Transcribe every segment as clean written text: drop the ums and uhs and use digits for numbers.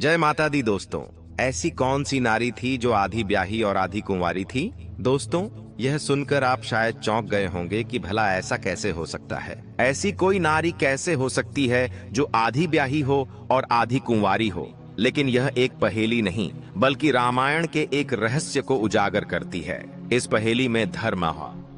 जय माता दी दोस्तों। ऐसी कौन सी नारी थी जो आधी ब्याही और आधी कुंवारी थी? दोस्तों, यह सुनकर आप शायद चौंक गए होंगे कि भला ऐसा कैसे हो सकता है। ऐसी कोई नारी कैसे हो सकती है जो आधी ब्याही हो और आधी कुंवारी हो? लेकिन यह एक पहेली नहीं बल्कि रामायण के एक रहस्य को उजागर करती है। इस पहेली में धर्म,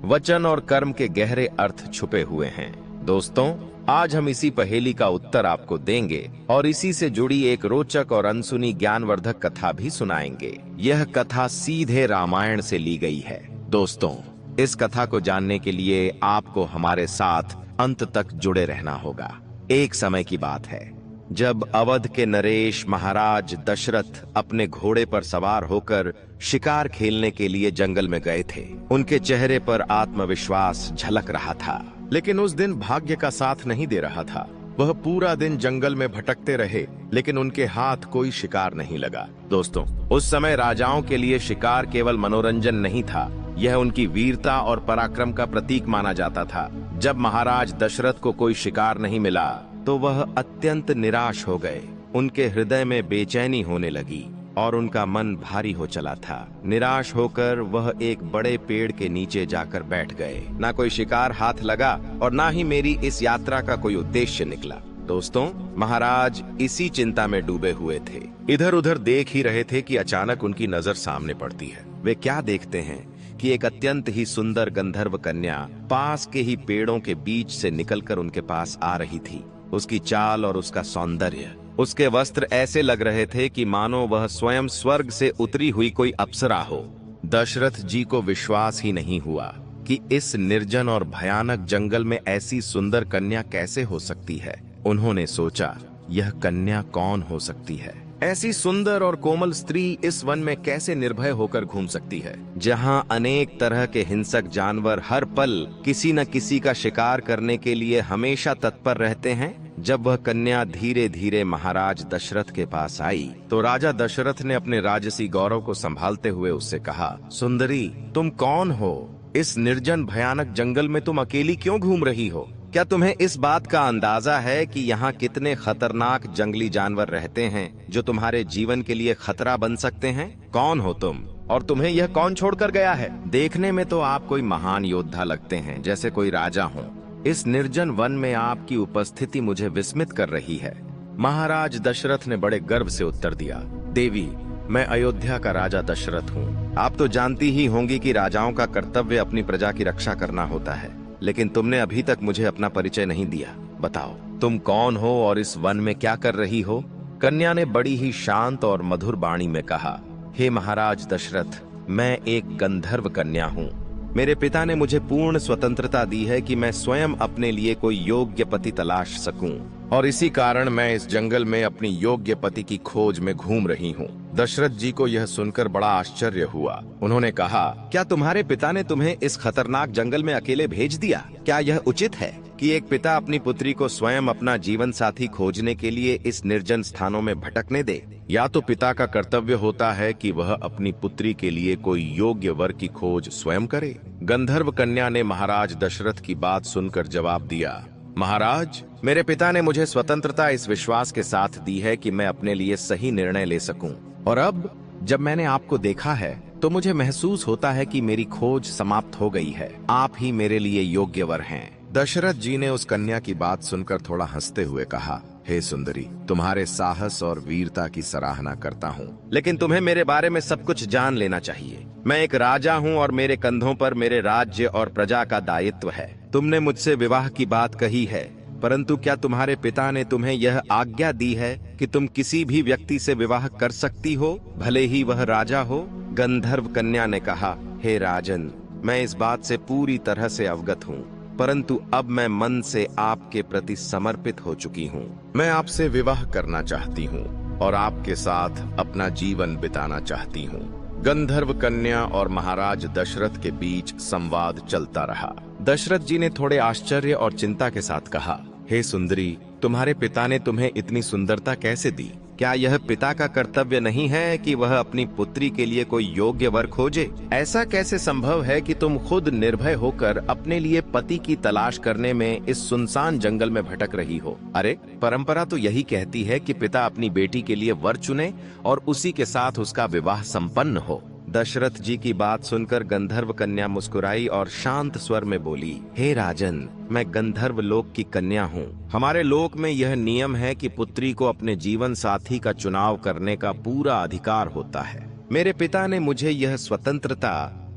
वचन और कर्म के गहरे अर्थ छुपे हुए हैं। दोस्तों, आज हम इसी पहेली का उत्तर आपको देंगे और इसी से जुड़ी एक रोचक और अनसुनी ज्ञानवर्धक कथा भी सुनाएंगे। यह कथा सीधे रामायण से ली गई है। दोस्तों, इस कथा को जानने के लिए आपको हमारे साथ अंत तक जुड़े रहना होगा। एक समय की बात है जब अवध के नरेश महाराज दशरथ अपने घोड़े पर सवार होकर शिकार खेलने के लिए जंगल में गए थे। उनके चेहरे पर आत्मविश्वास झलक रहा था, लेकिन उस दिन भाग्य का साथ नहीं दे रहा था। वह पूरा दिन जंगल में भटकते रहे, लेकिन उनके हाथ कोई शिकार नहीं लगा। दोस्तों, उस समय राजाओं के लिए शिकार केवल मनोरंजन नहीं था, यह उनकी वीरता और पराक्रम का प्रतीक माना जाता था। जब महाराज दशरथ को कोई शिकार नहीं मिला तो वह अत्यंत निराश हो गए। उनके हृदय में बेचैनी होने लगी और उनका मन भारी हो चला था। निराश होकर वह एक बड़े पेड़ के नीचे जाकर बैठ गए। ना कोई शिकार हाथ लगा और ना ही मेरी इस यात्रा का कोई उद्देश्य निकला। दोस्तों, महाराज इसी चिंता में डूबे हुए थे। इधर उधर देख ही रहे थे कि अचानक उनकी नजर सामने पड़ती है। वे क्या देखते हैं कि एक अत्यंत ही सुंदर गंधर्व कन्या पास के ही पेड़ों के बीच से निकलकर उनके पास आ रही थी। उसकी चाल और उसका सौंदर्य, उसके वस्त्र ऐसे लग रहे थे कि मानो वह स्वयं स्वर्ग से उतरी हुई कोई अप्सरा हो। दशरथ जी को विश्वास ही नहीं हुआ कि इस निर्जन और भयानक जंगल में ऐसी सुंदर कन्या कैसे हो सकती है। उन्होंने सोचा, यह कन्या कौन हो सकती है? ऐसी सुंदर और कोमल स्त्री इस वन में कैसे निर्भय होकर घूम सकती है, जहां अनेक तरह के हिंसक जानवर हर पल किसी न किसी का शिकार करने के लिए हमेशा तत्पर रहते हैं। जब वह कन्या धीरे धीरे महाराज दशरथ के पास आई तो राजा दशरथ ने अपने राजसी गौरव को संभालते हुए उससे कहा, सुंदरी, तुम कौन हो? इस निर्जन भयानक जंगल में तुम अकेली क्यों घूम रही हो? क्या तुम्हें इस बात का अंदाजा है कि यहाँ कितने खतरनाक जंगली जानवर रहते हैं जो तुम्हारे जीवन के लिए खतरा बन सकते हैं? कौन हो तुम और तुम्हें यह कौन छोड़कर गया है? देखने में तो आप कोई महान योद्धा लगते हैं, जैसे कोई राजा हो। इस निर्जन वन में आपकी उपस्थिति मुझे विस्मित कर रही है। महाराज दशरथ ने बड़े गर्व से उत्तर दिया, देवी, मैं अयोध्या का राजा दशरथ हूँ। आप तो जानती ही होंगी कि राजाओं का कर्तव्य अपनी प्रजा की रक्षा करना होता है, लेकिन तुमने अभी तक मुझे अपना परिचय नहीं दिया। बताओ, तुम कौन हो और इस वन में क्या कर रही हो? कन्या ने बड़ी ही शांत और मधुर वाणी में कहा, हे महाराज दशरथ, मैं एक गंधर्व कन्या हूँ। मेरे पिता ने मुझे पूर्ण स्वतंत्रता दी है कि मैं स्वयं अपने लिए कोई योग्य पति तलाश सकूं, और इसी कारण मैं इस जंगल में अपनी योग्य पति की खोज में घूम रही हूँ। दशरथ जी को यह सुनकर बड़ा आश्चर्य हुआ। उन्होंने कहा, क्या तुम्हारे पिता ने तुम्हें इस खतरनाक जंगल में अकेले भेज दिया? क्या यह उचित है कि एक पिता अपनी पुत्री को स्वयं अपना जीवन साथी खोजने के लिए इस निर्जन स्थानों में भटकने दे? या तो पिता का कर्तव्य होता है कि वह अपनी पुत्री के लिए कोई योग्य वर की खोज स्वयं करे। गंधर्व कन्या ने महाराज दशरथ की बात सुनकर जवाब दिया, महाराज, मेरे पिता ने मुझे स्वतंत्रता इस विश्वास के साथ दी है कि मैं अपने लिए सही निर्णय ले सकूं, और अब जब मैंने आपको देखा है तो मुझे महसूस होता है कि मेरी खोज समाप्त हो गई है। आप ही मेरे लिए योग्य वर हैं। दशरथ जी ने उस कन्या की बात सुनकर थोड़ा हंसते हुए कहा, हे सुंदरी, तुम्हारे साहस और वीरता की सराहना करता हूँ, लेकिन तुम्हें मेरे बारे में सब कुछ जान लेना चाहिए। मैं एक राजा हूँ और मेरे कंधों पर मेरे राज्य और प्रजा का दायित्व है। तुमने मुझसे विवाह की बात कही है, परंतु क्या तुम्हारे पिता ने तुम्हें यह आज्ञा दी है कि तुम किसी भी व्यक्ति से विवाह कर सकती हो, भले ही वह राजा हो? गंधर्व कन्या ने कहा, हे राजन, मैं इस बात से पूरी तरह से अवगत हूँ, परंतु अब मैं मन से आपके प्रति समर्पित हो चुकी हूँ। मैं आपसे विवाह करना चाहती हूँ और आपके साथ अपना जीवन बिताना चाहती हूँ। गंधर्व कन्या और महाराज दशरथ के बीच संवाद चलता रहा। दशरथ जी ने थोड़े आश्चर्य और चिंता के साथ कहा, हे सुंदरी, तुम्हारे पिता ने तुम्हें इतनी सुंदरता कैसे दी? क्या यह पिता का कर्तव्य नहीं है कि वह अपनी पुत्री के लिए कोई योग्य वर खोजे? ऐसा कैसे संभव है कि तुम खुद निर्भय होकर अपने लिए पति की तलाश करने में इस सुनसान जंगल में भटक रही हो? अरे, परंपरा तो यही कहती है कि पिता अपनी बेटी के लिए वर चुने और उसी के साथ उसका विवाह संपन्न हो। दशरथ जी की बात सुनकर गंधर्व कन्या मुस्कुराई और शांत स्वर में बोली, हे राजन, मैं गंधर्व लोक की कन्या हूँ। हमारे लोक में यह नियम है कि पुत्री को अपने जीवन साथी का चुनाव करने का पूरा अधिकार होता है। मेरे पिता ने मुझे यह स्वतंत्रता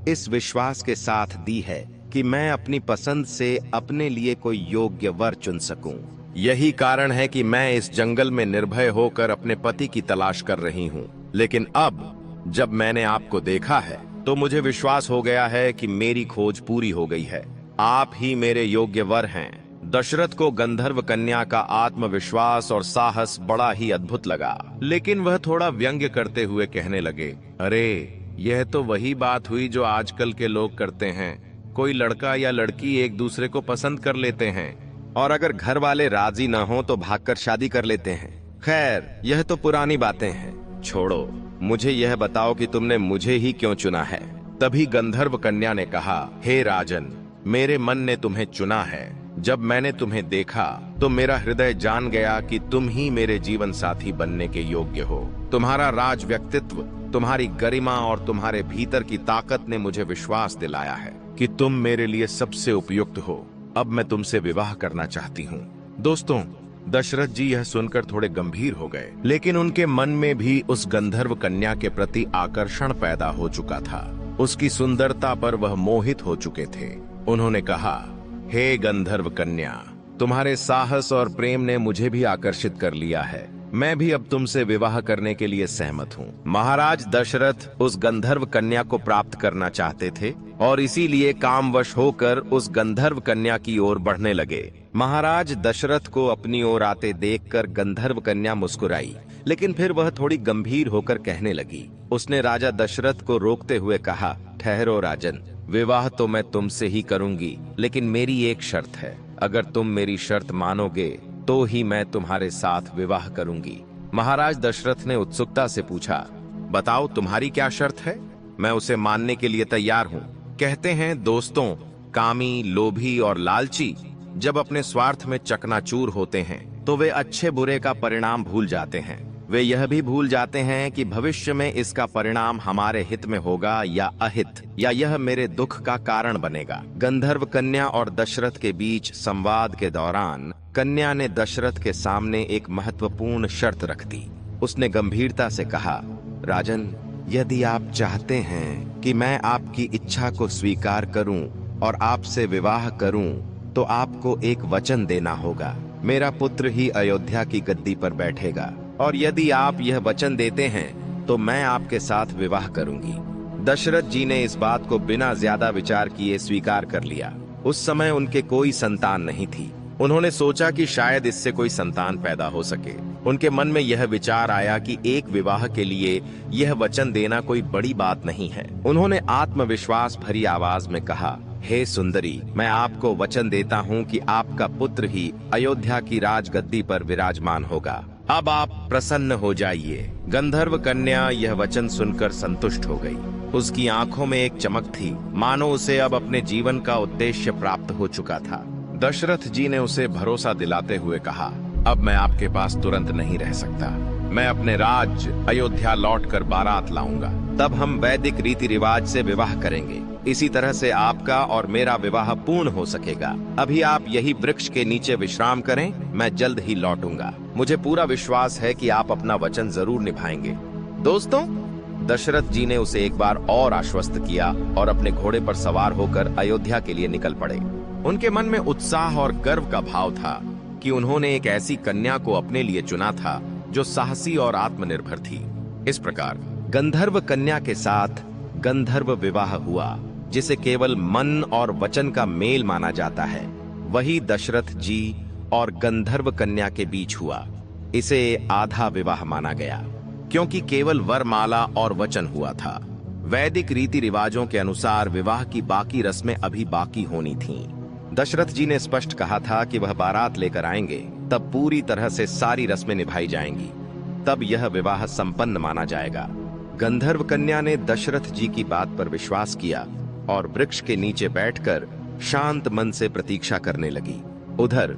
इस विश्वास के साथ दी है कि मैं अपनी पसंद से अपने लिए कोई योग्य वर चुन सकूं। यही कारण है कि मैं इस जंगल में निर्भय होकर अपने पति की तलाश कर रही हूँ। लेकिन अब जब मैंने आपको देखा है तो मुझे विश्वास हो गया है कि मेरी खोज पूरी हो गई है। आप ही मेरे योग्य वर हैं। दशरथ को गंधर्व कन्या का आत्मविश्वास और साहस बड़ा ही अद्भुत लगा, लेकिन वह थोड़ा व्यंग्य करते हुए कहने लगे, अरे, यह तो वही बात हुई जो आजकल के लोग करते हैं। कोई लड़का या लड़की एक दूसरे को पसंद कर लेते हैं और अगर घर वाले राजी न हो तो भागकर शादी कर लेते हैं। खैर, यह तो पुरानी बातें हैं, छोड़ो। मुझे यह बताओ कि तुमने मुझे ही क्यों चुना है? तभी गंधर्व कन्या ने कहा, हे राजन, मेरे मन ने तुम्हें चुना है। जब मैंने तुम्हें देखा तो मेरा हृदय जान गया कि तुम ही मेरे जीवन साथी बनने के योग्य हो। तुम्हारा राज व्यक्तित्व, तुम्हारी गरिमा और तुम्हारे भीतर की ताकत ने मुझे विश्वास दिलाया है कि तुम मेरे लिए सबसे उपयुक्त हो। अब मैं तुमसे विवाह करना चाहती हूँ। दोस्तों, दशरथ जी यह सुनकर थोड़े गंभीर हो गए, लेकिन उनके मन में भी उस गंधर्व कन्या के प्रति आकर्षण पैदा हो चुका था। उसकी सुंदरता पर वह मोहित हो चुके थे। उन्होंने कहा, हे गंधर्व कन्या, तुम्हारे साहस और प्रेम ने मुझे भी आकर्षित कर लिया है। मैं भी अब तुमसे विवाह करने के लिए सहमत हूँ। महाराज दशरथ उस गंधर्व कन्या को प्राप्त करना चाहते थे और इसीलिए कामवश होकर उस गंधर्व कन्या की ओर बढ़ने लगे। महाराज दशरथ को अपनी ओर आते देखकर गंधर्व कन्या मुस्कुराई, लेकिन फिर वह थोड़ी गंभीर होकर कहने लगी। उसने राजा दशरथ को रोकते हुए कहा, ठहरो राजन, विवाह तो मैं तुमसे ही करूंगी, लेकिन मेरी एक शर्त है। अगर तुम मेरी शर्त मानोगे तो ही मैं तुम्हारे साथ विवाह करूंगी। महाराज दशरथ ने उत्सुकता से पूछा, बताओ तुम्हारी क्या शर्त है? मैं उसे मानने के लिए तैयार हूँ। कहते हैं दोस्तों, कामी, लोभी और लालची जब अपने स्वार्थ में चकनाचूर होते हैं तो वे अच्छे बुरे का परिणाम भूल जाते हैं। वे यह भी भूल जाते हैं कि भविष्य में इसका परिणाम हमारे हित में होगा या अहित, या यह मेरे दुख का कारण बनेगा। गंधर्व कन्या और दशरथ के बीच संवाद के दौरान कन्या ने दशरथ के सामने एक महत्वपूर्ण शर्त रख दी। उसने गंभीरता से कहा, राजन, यदि आप चाहते हैं कि मैं आपकी इच्छा को स्वीकार करूं और आपसे विवाह करूं, तो आपको एक वचन देना होगा। मेरा पुत्र ही अयोध्या की गद्दी पर बैठेगा और यदि आप यह वचन देते हैं तो मैं आपके साथ विवाह करूंगी। दशरथ जी ने इस बात को बिना ज्यादा विचार किए स्वीकार कर लिया। उस समय उनके कोई संतान नहीं थी। उन्होंने सोचा कि शायद इससे कोई संतान पैदा हो सके। उनके मन में यह विचार आया कि एक विवाह के लिए यह वचन देना कोई बड़ी बात नहीं है। उन्होंने आत्मविश्वास भरी आवाज में कहा, हे सुंदरी, मैं आपको वचन देता हूँ कि आपका पुत्र ही अयोध्या की राजगद्दी पर विराजमान होगा। अब आप प्रसन्न हो जाइए। गंधर्व कन्या यह वचन सुनकर संतुष्ट हो गई। उसकी आंखों में एक चमक थी, मानो उसे अब अपने जीवन का उद्देश्य प्राप्त हो चुका था। दशरथ जी ने उसे भरोसा दिलाते हुए कहा, अब मैं आपके पास तुरंत नहीं रह सकता। मैं अपने राज्य अयोध्या लौटकर बारात लाऊंगा। तब हम वैदिक रीति रिवाज से विवाह करेंगे। इसी तरह से आपका और मेरा विवाह पूर्ण हो सकेगा। अभी आप यही वृक्ष के नीचे विश्राम करें, मैं जल्द ही लौटूंगा। मुझे पूरा विश्वास है कि आप अपना वचन जरूर निभाएंगे। दोस्तों, दशरथ जी ने उसे एक बार और आश्वस्त किया और अपने घोड़े पर सवार होकर अयोध्या के लिए निकल पड़े। उनके मन में उत्साह और गर्व का भाव था कि उन्होंने एक ऐसी कन्या को अपने लिए चुना था जो साहसी और आत्मनिर्भर थी। इस प्रकार गंधर्व कन्या के साथ गंधर्व विवाह हुआ, जिसे केवल मन और वचन का मेल माना जाता है। वही दशरथ जी और गंधर्व कन्या के बीच हुआ। इसे आधा विवाह माना गया, क्योंकि केवल वरमाला और वचन हुआ था। वैदिक रीति रिवाजों के अनुसार विवाह की बाकी रस्में अभी बाकी होनी थीं। दशरथ जी ने स्पष्ट कहा था कि वह बारात लेकर आएंगे, तब पूरी तरह से सारी रस्में निभाई जाएंगी। तब यह विवाह संपन्न माना जाएगा। गंधर्व कन्या ने दशरथ जी की बात पर विश्वास किया और वृक्ष के नीचे बैठकर शांत मन से प्रतीक्षा करने लगी। उधर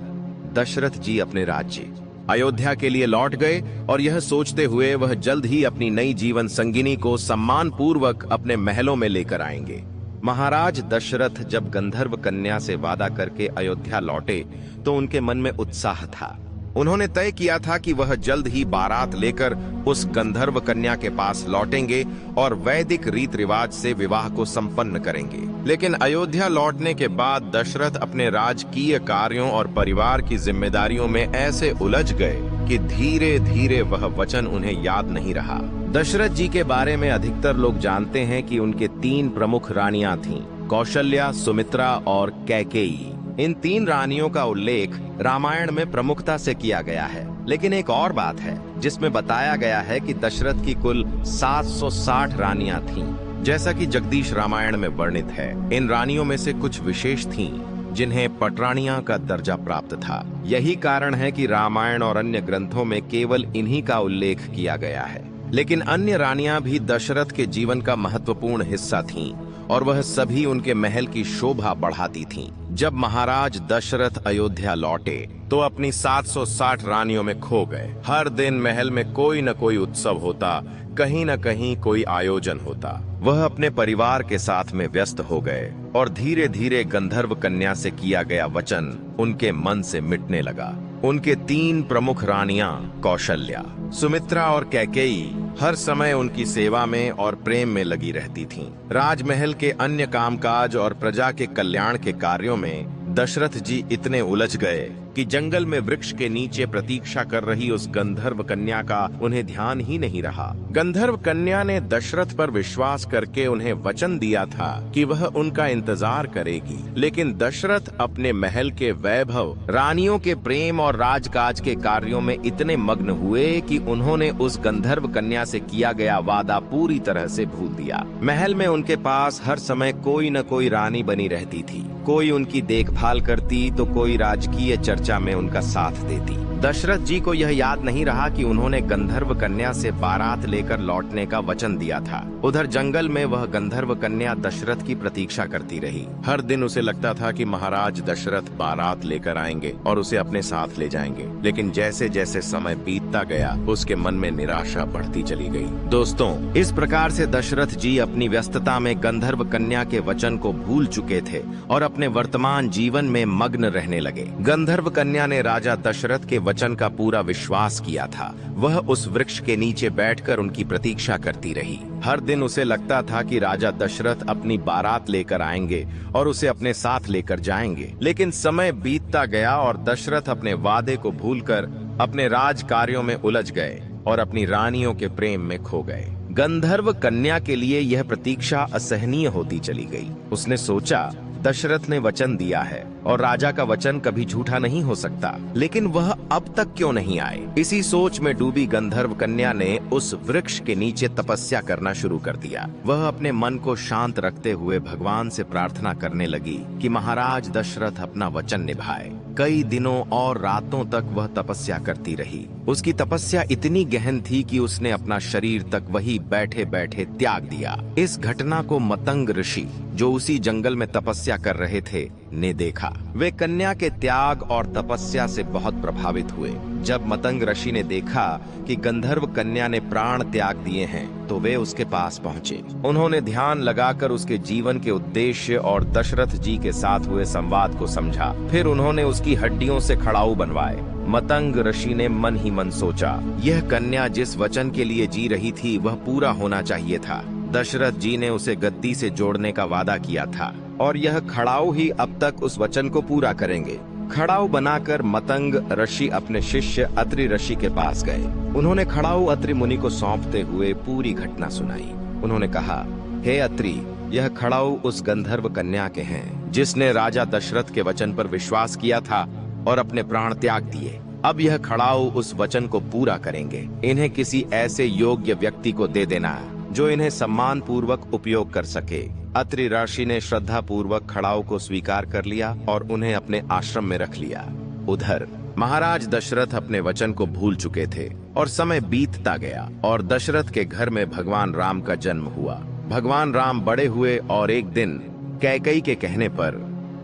दशरथ जी अपने राज्य अयोध्या के लिए लौट गए और यह सोचते हुए वह जल्द ही अपनी नई जीवन संगिनी को सम्मान पूर्वक अपने महलों में लेकर आएंगे। महाराज दशरथ जब गंधर्व कन्या से वादा करके अयोध्या लौटे तो उनके मन में उत्साह था। उन्होंने तय किया था कि वह जल्द ही बारात लेकर उस गंधर्व कन्या के पास लौटेंगे और वैदिक रीत रिवाज से विवाह को संपन्न करेंगे। लेकिन अयोध्या लौटने के बाद दशरथ अपने राजकीय कार्यों और परिवार की जिम्मेदारियों में ऐसे उलझ गए कि धीरे धीरे वह वचन उन्हें याद नहीं रहा। दशरथ जी के बारे में अधिकतर लोग जानते हैं कि उनके 3 प्रमुख रानियां थीं, कौशल्या, सुमित्रा और कैकेयी। इन 3 रानियों का उल्लेख रामायण में प्रमुखता से किया गया है। लेकिन एक और बात है जिसमें बताया गया है कि दशरथ की कुल 760 रानियां थीं, जैसा कि जगदीश रामायण में वर्णित है। इन रानियों में से कुछ विशेष थीं जिन्हें पटरानियां का दर्जा प्राप्त था। यही कारण है कि रामायण और अन्य ग्रंथों में केवल इन्हीं का उल्लेख किया गया है। लेकिन अन्य रानियां भी दशरथ के जीवन का महत्वपूर्ण हिस्सा थीं और वह सभी उनके महल की शोभा बढ़ाती थीं। जब महाराज दशरथ अयोध्या लौटे तो अपनी 760 रानियों में खो गए। हर दिन महल में कोई न कोई उत्सव होता, कहीं न कहीं कोई आयोजन होता। वह अपने परिवार के साथ में व्यस्त हो गए और धीरे धीरे गंधर्व कन्या से किया गया वचन उनके मन से मिटने लगा। उनके 3 प्रमुख रानियां कौशल्या, सुमित्रा और कैकेयी हर समय उनकी सेवा में और प्रेम में लगी रहती थीं। राजमहल के अन्य कामकाज और प्रजा के कल्याण के कार्यों में दशरथ जी इतने उलझ गए कि जंगल में वृक्ष के नीचे प्रतीक्षा कर रही उस गंधर्व कन्या का उन्हें ध्यान ही नहीं रहा। गंधर्व कन्या ने दशरथ पर विश्वास करके उन्हें वचन दिया था कि वह उनका इंतजार करेगी। लेकिन दशरथ अपने महल के वैभव, रानियों के प्रेम और राजकाज के कार्यों में इतने मग्न हुए कि उन्होंने उस गंधर्व कन्या से किया गया वादा पूरी तरह से भूल दिया। महल में उनके पास हर समय कोई न कोई रानी बनी रहती थी। कोई उनकी देखभाल करती तो कोई राजकीय चर्चा में उनका साथ देती। दशरथ जी को यह याद नहीं रहा कि उन्होंने गंधर्व कन्या से बारात लेकर लौटने का वचन दिया था। उधर जंगल में वह गंधर्व कन्या दशरथ की प्रतीक्षा करती रही। हर दिन उसे लगता था कि महाराज दशरथ बारात लेकर आएंगे और उसे अपने साथ ले जाएंगे। लेकिन जैसे जैसे समय बीतता गया उसके मन में निराशा बढ़ती चली गई। दोस्तों, इस प्रकार से दशरथ जी अपनी व्यस्तता में गंधर्व कन्या के वचन को भूल चुके थे और अपने वर्तमान जीवन में मग्न रहने लगे। गंधर्व कन्या ने राजा दशरथ के वचन का पूरा विश्वास किया था। वह उस वृक्ष के नीचे बैठकर उनकी प्रतीक्षा करती रही। हर दिन उसे लगता था कि राजा दशरथ अपनी बारात लेकर आएंगे और उसे अपने साथ लेकर जाएंगे। लेकिन समय बीतता गया और दशरथ अपने वादे को भूलकर अपने राज कार्यों में उलझ गए और अपनी रानियों के प्रेम में खो गए। गंधर्व कन्या के लिए यह प्रतीक्षा असहनीय होती चली गई। उसने सोचा, दशरथ ने वचन दिया है और राजा का वचन कभी झूठा नहीं हो सकता, लेकिन वह अब तक क्यों नहीं आए? इसी सोच में डूबी गंधर्व कन्या ने उस वृक्ष के नीचे तपस्या करना शुरू कर दिया। वह अपने मन को शांत रखते हुए भगवान से प्रार्थना करने लगी कि महाराज दशरथ अपना वचन निभाए। कई दिनों और रातों तक वह तपस्या करती रही। उसकी तपस्या इतनी गहन थी कि उसने अपना शरीर तक वही बैठे बैठे त्याग दिया। इस घटना को मतंग ऋषि, जो उसी जंगल में तपस्या कर रहे थे, ने देखा। वे कन्या के त्याग और तपस्या से बहुत प्रभावित हुए। जब मतंग ऋषि ने देखा कि गंधर्व कन्या ने प्राण त्याग दिए हैं तो वे उसके पास पहुंचे। उन्होंने ध्यान लगाकर उसके जीवन के उद्देश्य और दशरथ जी के साथ हुए संवाद को समझा। फिर उन्होंने उसकी हड्डियों से खड़ाऊ बनवाए। मतंग ऋषि ने मन ही मन सोचा, यह कन्या जिस वचन के लिए जी रही थी वह पूरा होना चाहिए था। दशरथ जी ने उसे गद्दी से जोड़ने का वादा किया था और यह खड़ाऊ ही अब तक उस वचन को पूरा करेंगे। खड़ाऊ बनाकर मतंग ऋषि अपने शिष्य अत्रि ऋषि के पास गए। उन्होंने खड़ाऊ अत्रि मुनि को सौंपते हुए पूरी घटना सुनाई। उन्होंने कहा, हे अत्रि, यह खड़ाऊ उस गंधर्व कन्या के हैं जिसने राजा दशरथ के वचन पर विश्वास किया था और अपने प्राण त्याग दिए। अब यह खड़ाऊ उस वचन को पूरा करेंगे। इन्हें किसी ऐसे योग्य व्यक्ति को दे देना जो इन्हें सम्मान पूर्वक उपयोग कर सके। अत्रि ऋषि ने श्रद्धा पूर्वक खड़ाऊ को स्वीकार कर लिया और उन्हें अपने आश्रम में रख लिया। उधर महाराज दशरथ अपने वचन को भूल चुके थे। और समय बीतता गया और दशरथ के घर में भगवान राम का जन्म हुआ। भगवान राम बड़े हुए और एक दिन कैकेयी के कहने पर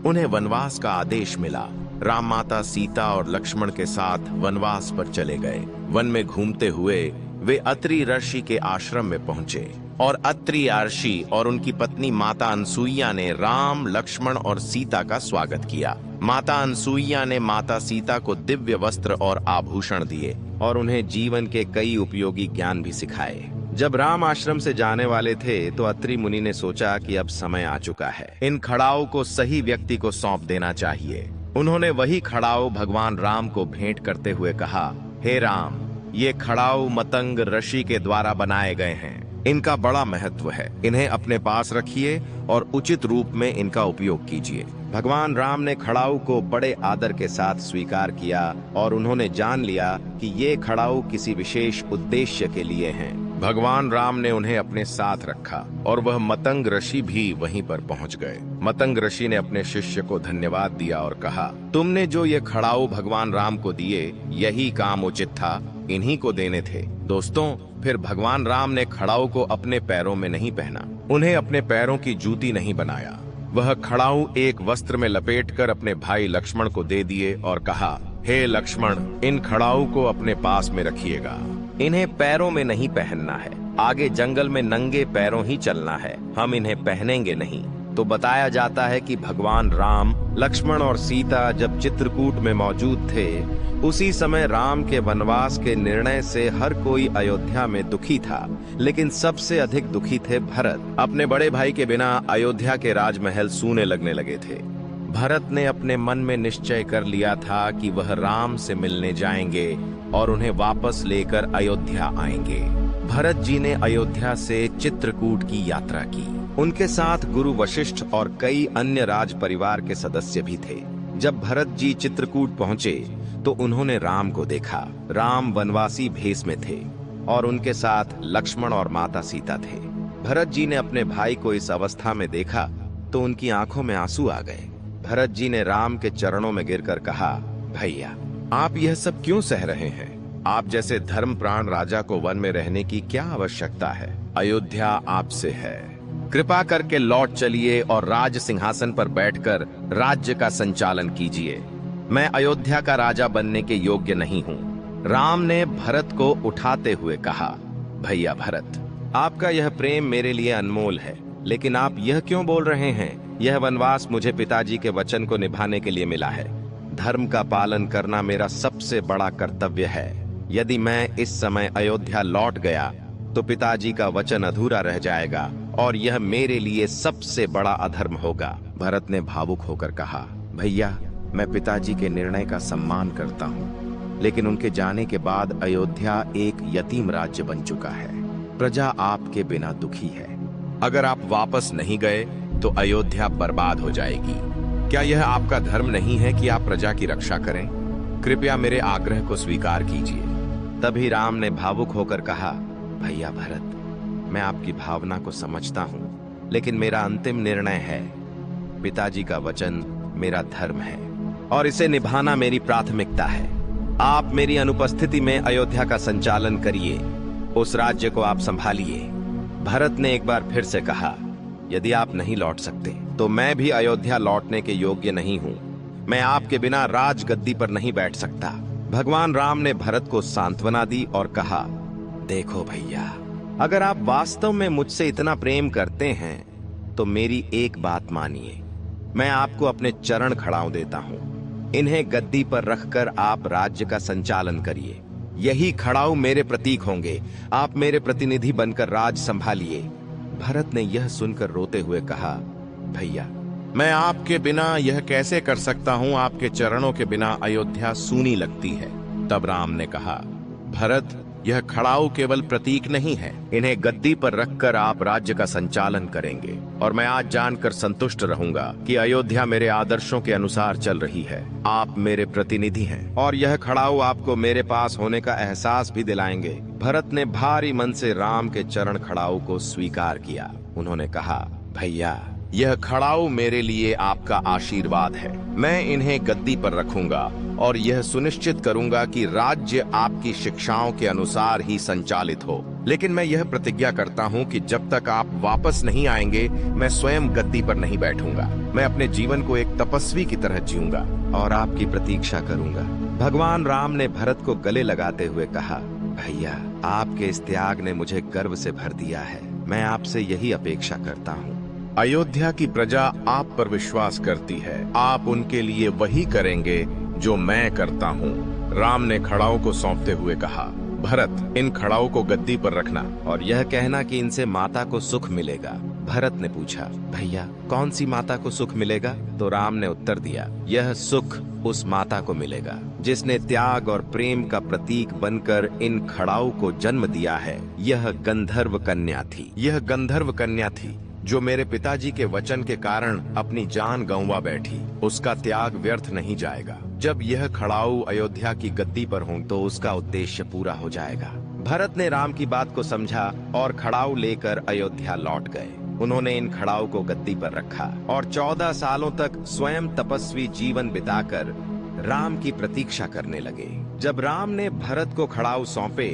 उन्हें वनवास का आदेश मिला। राम माता सीता और लक्ष्मण के साथ वनवास पर चले गए। वन में घूमते हुए वे अत्रि ऋषि के आश्रम में पहुंचे और अत्रि ऋषि और उनकी पत्नी माता अनसुईया ने राम, लक्ष्मण और सीता का स्वागत किया। माता अनसुईया ने माता सीता को दिव्य वस्त्र और आभूषण दिए और उन्हें जीवन के कई उपयोगी ज्ञान भी सिखाए। जब राम आश्रम से जाने वाले थे तो अत्रि मुनि ने सोचा कि अब समय आ चुका है, इन खड़ाओं को सही व्यक्ति को सौंप देना चाहिए। उन्होंने वही खड़ाओ भगवान राम को भेंट करते हुए कहा, हे राम, ये खड़ाऊ मतंग ऋषि के द्वारा बनाए गए हैं। इनका बड़ा महत्व है। इन्हें अपने पास रखिए और उचित रूप में इनका उपयोग कीजिए। भगवान राम ने खड़ाऊ को बड़े आदर के साथ स्वीकार किया और उन्होंने जान लिया कि ये खड़ाऊ किसी विशेष उद्देश्य के लिए हैं। भगवान राम ने उन्हें अपने साथ रखा और वह मतंग ऋषि भी वहीं पर पहुंच गए। मतंग ऋषि ने अपने शिष्य को धन्यवाद दिया और कहा, तुमने जो ये खड़ाऊ भगवान राम को दिए, यही काम उचित था, इन्हीं को देने थे। दोस्तों, फिर भगवान राम ने खड़ाऊ को अपने पैरों में नहीं पहना, उन्हें अपने पैरों की जूती नहीं बनाया। वह खड़ाऊ एक वस्त्र में लपेटकर अपने भाई लक्ष्मण को दे दिए और कहा, हे लक्ष्मण, इन खड़ाऊ को अपने पास में रखिएगा। इन्हें पैरों में नहीं पहनना है। आगे जंगल में नंगे पैरों ही चलना है, हम इन्हें पहनेंगे नहीं। तो बताया जाता है कि भगवान राम, लक्ष्मण और सीता जब चित्रकूट में मौजूद थे, उसी समय राम के वनवास के निर्णय से हर कोई अयोध्या में दुखी था, लेकिन सबसे अधिक दुखी थे भरत। अपने बड़े भाई के बिना अयोध्या के राजमहल सूने लगने लगे थे। भरत ने अपने मन में निश्चय कर लिया था कि वह राम से मिलने जाएंगे और उन्हें वापस लेकर अयोध्या आएंगे। भरत जी ने अयोध्या से चित्रकूट की यात्रा की। उनके साथ गुरु वशिष्ठ और कई अन्य राज परिवार के सदस्य भी थे। जब भरत जी चित्रकूट पहुंचे तो उन्होंने राम को देखा। राम वनवासी भेष में थे और उनके साथ लक्ष्मण और माता सीता थे। भरत जी ने अपने भाई को इस अवस्था में देखा तो उनकी आंखों में आंसू आ गए। भरत जी ने राम के चरणों में गिरकर कहा, भैया, आप यह सब क्यों सह रहे हैं? आप जैसे धर्म प्राण राजा को वन में रहने की क्या आवश्यकता है? अयोध्या आपसे है। कृपा करके लौट चलिए और राज सिंहासन पर बैठकर राज्य का संचालन कीजिए। मैं अयोध्या का राजा बनने के योग्य नहीं हूँ। राम ने भरत को उठाते हुए कहा, भैया भरत, आपका यह प्रेम मेरे लिए अनमोल है, लेकिन आप यह क्यों बोल रहे हैं? यह वनवास मुझे पिताजी के वचन को निभाने के लिए मिला है। धर्म का पालन करना मेरा सबसे बड़ा कर्तव्य है। यदि मैं इस समय अयोध्या लौट गया तो पिताजी का वचन अधूरा रह जाएगा और यह मेरे लिए सबसे बड़ा अधर्म होगा। भरत ने भावुक होकर कहा, भैया, मैं पिताजी के निर्णय का सम्मान करता हूँ, लेकिन उनके जाने के बाद अयोध्या एक यतीम राज्य बन चुका है। प्रजा आपके बिना दुखी है। अगर आप वापस नहीं गए तो अयोध्या बर्बाद हो जाएगी। क्या यह आपका धर्म नहीं है कि आप प्रजा की रक्षा करें? कृपया मेरे आग्रह को स्वीकार कीजिए। तभी राम ने भावुक होकर कहा, भैया भरत, मैं आपकी भावना को समझता हूँ, लेकिन मेरा अंतिम निर्णय है। पिताजी का वचन मेरा धर्म है और इसे निभाना मेरी प्राथमिकता है। आप मेरी अनुपस्थिति में अयोध्या का संचालन करिए, उस राज्य को आप संभालिए। भरत ने एक बार फिर से कहा, यदि आप नहीं लौट सकते तो मैं भी अयोध्या लौटने के योग्य नहीं हूँ। मैं आपके बिना राजगद्दी पर नहीं बैठ सकता। भगवान राम ने भरत को सांत्वना दी और कहा, देखो भैया, अगर आप वास्तव में मुझसे इतना प्रेम करते हैं तो मेरी एक बात मानिए। मैं आपको अपने चरण खड़ाऊ देता हूँ। इन्हें गद्दी पर रखकर आप राज्य का संचालन करिए। यही खड़ाऊ मेरे प्रतीक होंगे। आप मेरे प्रतिनिधि बनकर राज संभालिए। भरत ने यह सुनकर रोते हुए कहा, भैया, मैं आपके बिना यह कैसे कर सकता हूँ? आपके चरणों के बिना अयोध्या सूनी लगती है। तब राम ने कहा, भरत, यह खड़ाऊ केवल प्रतीक नहीं है। इन्हें गद्दी पर रखकर आप राज्य का संचालन करेंगे और मैं आज जानकर संतुष्ट रहूंगा कि अयोध्या मेरे आदर्शों के अनुसार चल रही है। आप मेरे प्रतिनिधि हैं और यह खड़ाऊ आपको मेरे पास होने का एहसास भी दिलाएंगे। भरत ने भारी मन से राम के चरण खड़ाऊ को स्वीकार किया। उन्होंने कहा, भैया, यह खड़ाऊ मेरे लिए आपका आशीर्वाद है। मैं इन्हें गद्दी पर रखूंगा और यह सुनिश्चित करूंगा कि राज्य आपकी शिक्षाओं के अनुसार ही संचालित हो। लेकिन मैं यह प्रतिज्ञा करता हूं कि जब तक आप वापस नहीं आएंगे, मैं स्वयं गद्दी पर नहीं बैठूंगा। मैं अपने जीवन को एक तपस्वी की तरह जीऊंगा और आपकी प्रतीक्षा करूंगा। भगवान राम ने भरत को गले लगाते हुए कहा, भैया, आपके इस त्याग ने मुझे गर्व से भर दिया है। मैं आपसे यही अपेक्षा करता हूँ। अयोध्या की प्रजा आप पर विश्वास करती है। आप उनके लिए वही करेंगे जो मैं करता हूँ। राम ने खड़ाऊ को सौंपते हुए कहा, भरत, इन खड़ाऊ को गद्दी पर रखना और यह कहना कि इनसे माता को सुख मिलेगा। भरत ने पूछा, भैया, कौन सी माता को सुख मिलेगा? तो राम ने उत्तर दिया, यह सुख उस माता को मिलेगा जिसने त्याग और प्रेम का प्रतीक बनकर इन खड़ाऊ को जन्म दिया है। यह गंधर्व कन्या थी। यह गंधर्व कन्या थी जो मेरे पिताजी के वचन के कारण अपनी जान गंवा बैठी। उसका त्याग व्यर्थ नहीं जाएगा। जब यह खड़ाऊ अयोध्या की गद्दी पर हो तो उसका उद्देश्य पूरा हो जाएगा। भरत ने राम की बात को समझा और खड़ाऊ लेकर अयोध्या लौट गए। उन्होंने इन खड़ाऊ को गद्दी पर रखा और 14 सालों तक स्वयं तपस्वी जीवन बिताकर राम की प्रतीक्षा करने लगे। जब राम ने भरत को खड़ाऊ सौंपे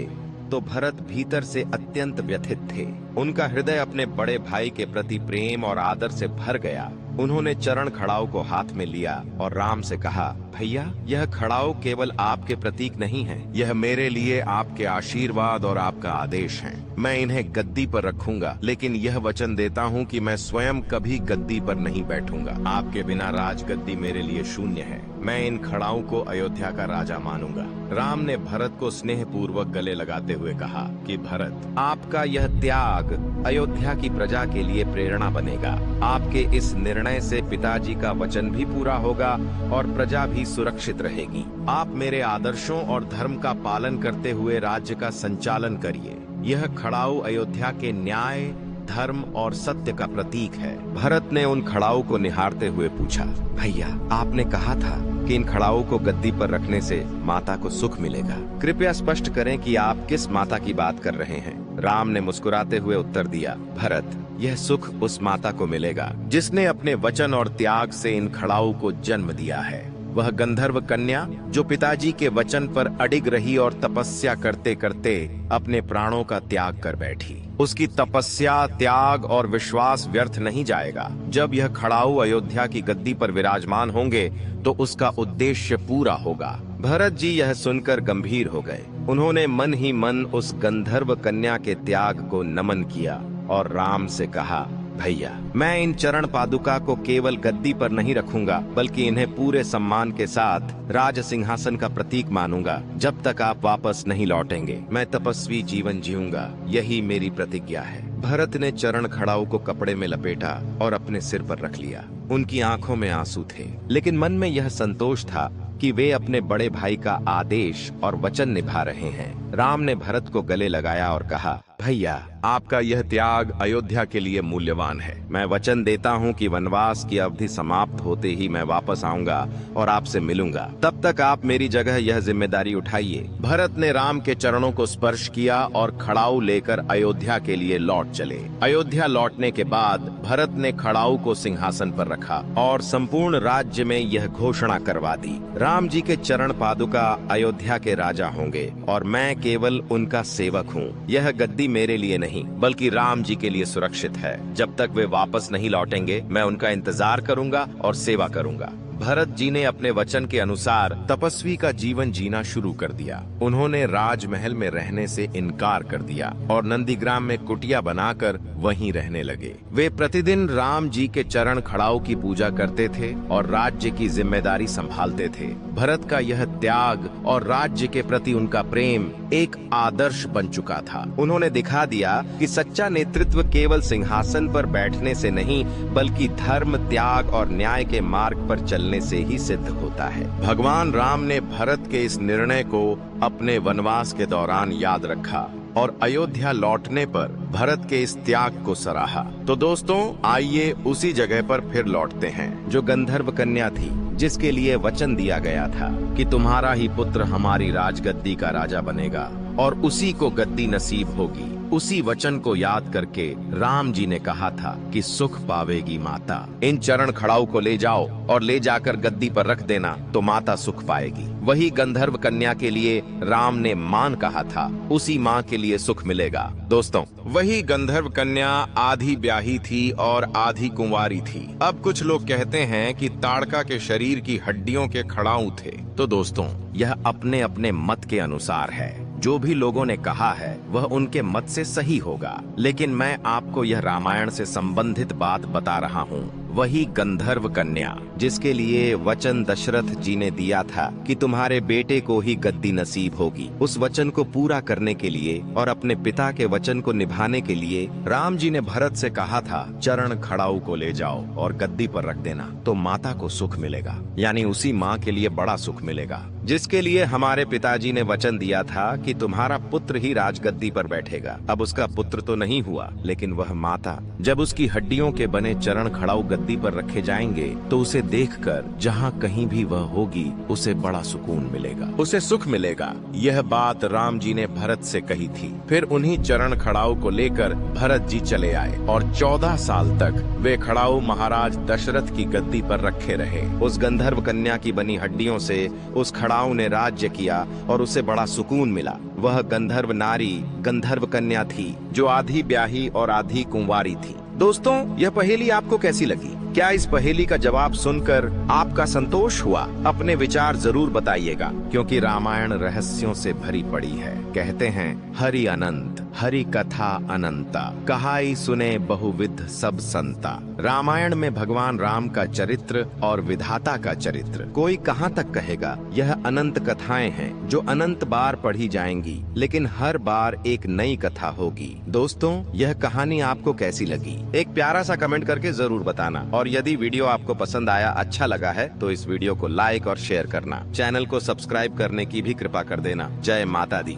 तो भरत भीतर से अत्यंत व्यथित थे। उनका हृदय अपने बड़े भाई के प्रति प्रेम और आदर से भर गया। उन्होंने चरण खड़ाऊ को हाथ में लिया और राम से कहा, भैया, यह खड़ाऊ केवल आपके प्रतीक नहीं है, यह मेरे लिए आपके आशीर्वाद और आपका आदेश है। मैं इन्हें गद्दी पर रखूंगा, लेकिन यह वचन देता हूँ कि मैं स्वयं कभी गद्दी पर नहीं बैठूंगा। आपके बिना राजगद्दी मेरे लिए शून्य है। मैं इन खड़ाऊ को अयोध्या का राजा मानूंगा। राम ने भरत को स्नेह पूर्वक गले लगाते हुए कहा कि भरत, आपका यह त्याग अयोध्या की प्रजा के लिए प्रेरणा बनेगा। आपके इस निर्णय से पिताजी का वचन भी पूरा होगा और प्रजा भी सुरक्षित रहेगी। आप मेरे आदर्शों और धर्म का पालन करते हुए राज्य का संचालन करिए। यह खड़ाऊ अयोध्या के न्याय, धर्म और सत्य का प्रतीक है। भरत ने उन खड़ाऊ को निहारते हुए पूछा, भैया, आपने कहा था कि इन खड़ाऊ को गद्दी पर रखने से माता को सुख मिलेगा। कृपया स्पष्ट करें कि आप किस माता की बात कर रहे हैं। राम ने मुस्कुराते हुए उत्तर दिया, भरत, यह सुख उस माता को मिलेगा जिसने अपने वचन और त्याग से इन खड़ाऊ को जन्म दिया है। वह गंधर्व कन्या जो पिताजी के वचन पर अडिग रही और तपस्या करते करते अपने प्राणों का त्याग कर बैठी। उसकी तपस्या, त्याग और विश्वास व्यर्थ नहीं जाएगा। जब यह खड़ाऊ अयोध्या की गद्दी पर विराजमान होंगे तो उसका उद्देश्य पूरा होगा। भरत जी यह सुनकर गंभीर हो गए। उन्होंने मन ही मन उस गंधर्व कन्या के त्याग को नमन किया और राम से कहा, भैया, मैं इन चरण पादुका को केवल गद्दी पर नहीं रखूंगा, बल्कि इन्हें पूरे सम्मान के साथ राज सिंहासन का प्रतीक मानूंगा। जब तक आप वापस नहीं लौटेंगे, मैं तपस्वी जीवन जीऊंगा। यही मेरी प्रतिज्ञा है। भरत ने चरण खड़ाऊ को कपड़े में लपेटा और अपने सिर पर रख लिया। उनकी आंखों में आंसू थे, लेकिन मन में यह संतोष था कि वे अपने बड़े भाई का आदेश और वचन निभा रहे हैं। राम ने भरत को गले लगाया और कहा, भैया, आपका यह त्याग अयोध्या के लिए मूल्यवान है। मैं वचन देता हूँ कि वनवास की अवधि समाप्त होते ही मैं वापस आऊंगा और आपसे मिलूंगा। तब तक आप मेरी जगह यह जिम्मेदारी उठाइए। भरत ने राम के चरणों को स्पर्श किया और खड़ाऊ लेकर अयोध्या के लिए लौट चले। अयोध्या लौटने के बाद भरत ने खड़ाऊ को सिंहासन पर रखा और संपूर्ण राज्य में यह घोषणा करवा दी, राम जी के चरण पादुका अयोध्या के राजा होंगे और मैं केवल उनका सेवक हूँ। यह गद्दी मेरे लिए नहीं, बल्कि राम जी के लिए सुरक्षित है। जब तक वे वापस नहीं लौटेंगे, मैं उनका इंतजार करूंगा और सेवा करूंगा। भरत जी ने अपने वचन के अनुसार तपस्वी का जीवन जीना शुरू कर दिया। उन्होंने राजमहल में रहने से इनकार कर दिया और नंदीग्राम में कुटिया बनाकर वहीं रहने लगे। वे प्रतिदिन राम जी के चरण खड़ाऊ की पूजा करते थे और राज्य की जिम्मेदारी संभालते थे। भरत का यह त्याग और राज्य के प्रति उनका प्रेम एक आदर्श बन चुका था। उन्होंने दिखा दिया कि सच्चा नेतृत्व केवल सिंहासन पर बैठने से नहीं, बल्कि धर्म, त्याग और न्याय के मार्ग पर चलने से ही सिद्ध होता है। भगवान राम ने भरत के इस निर्णय को अपने वनवास के दौरान याद रखा और अयोध्या लौटने पर भरत के इस त्याग को सराहा। तो दोस्तों, आइए उसी जगह पर फिर लौटते हैं जो गंधर्व कन्या थी, जिसके लिए वचन दिया गया था कि तुम्हारा ही पुत्र हमारी राजगद्दी का राजा बनेगा। और उसी को गद्दी नसीब होगी। उसी वचन को याद करके राम जी ने कहा था कि सुख पावेगी माता। इन चरण खड़ाऊ को ले जाओ और ले जाकर गद्दी पर रख देना तो माता सुख पाएगी। वही गंधर्व कन्या के लिए राम ने मान कहा था, उसी माँ के लिए सुख मिलेगा। दोस्तों, वही गंधर्व कन्या आधी ब्याही थी और आधी कुंवारी थी। अब कुछ लोग कहते हैं कि ताड़का के शरीर की हड्डियों के खड़ाऊ थे। तो दोस्तों, यह अपने अपने मत के अनुसार है। जो भी लोगों ने कहा है वह उनके मत से सही होगा, लेकिन मैं आपको यह रामायण से संबंधित बात बता रहा हूँ। वही गंधर्व कन्या जिसके लिए वचन दशरथ जी ने दिया था कि तुम्हारे बेटे को ही गद्दी नसीब होगी, उस वचन को पूरा करने के लिए और अपने पिता के वचन को निभाने के लिए राम जी ने भरत से कहा था, चरण खड़ाऊ को ले जाओ और गद्दी पर रख देना तो माता को सुख मिलेगा। यानी उसी माँ के लिए बड़ा सुख मिलेगा, जिसके लिए हमारे पिताजी ने वचन दिया था कि तुम्हारा पुत्र ही राजगद्दी पर बैठेगा। अब उसका पुत्र तो नहीं हुआ, लेकिन वह माता जब उसकी हड्डियों के बने चरण खड़ाऊ गद्दी पर रखे जाएंगे तो उसे देखकर जहाँ कहीं भी वह होगी उसे बड़ा सुकून मिलेगा, उसे सुख मिलेगा। यह बात राम जी ने भरत से कही थी। फिर उन्हीं चरण खड़ाऊ को लेकर भरत जी चले आए और 14 साल तक वे खड़ाऊ महाराज दशरथ की गद्दी पर रखे रहे। उस गंधर्व कन्या की बनी हड्डियों से उस खड़ाऊ ने राज्य किया और उसे बड़ा सुकून मिला। वह गंधर्व नारी गंधर्व कन्या थी जो आधी ब्याही और आधी कुंवारी थी। दोस्तों, यह पहेली आपको कैसी लगी? क्या इस पहेली का जवाब सुनकर आपका संतोष हुआ? अपने विचार जरूर बताइएगा, क्योंकि रामायण रहस्यों से भरी पड़ी है। कहते हैं, हरि अनंत हरि कथा अनंता, कहाई सुने बहुविध सब संता। रामायण में भगवान राम का चरित्र और विधाता का चरित्र कोई कहाँ तक कहेगा। यह अनंत कथाएं हैं जो अनंत बार पढ़ी जाएंगी, लेकिन हर बार एक नई कथा होगी। दोस्तों, यह कहानी आपको कैसी लगी? एक प्यारा सा कमेंट करके जरूर बताना। और यदि वीडियो आपको पसंद आया, अच्छा लगा है, तो इस वीडियो को लाइक और शेयर करना। चैनल को सब्सक्राइब करने की भी कृपा कर देना। जय माता दी।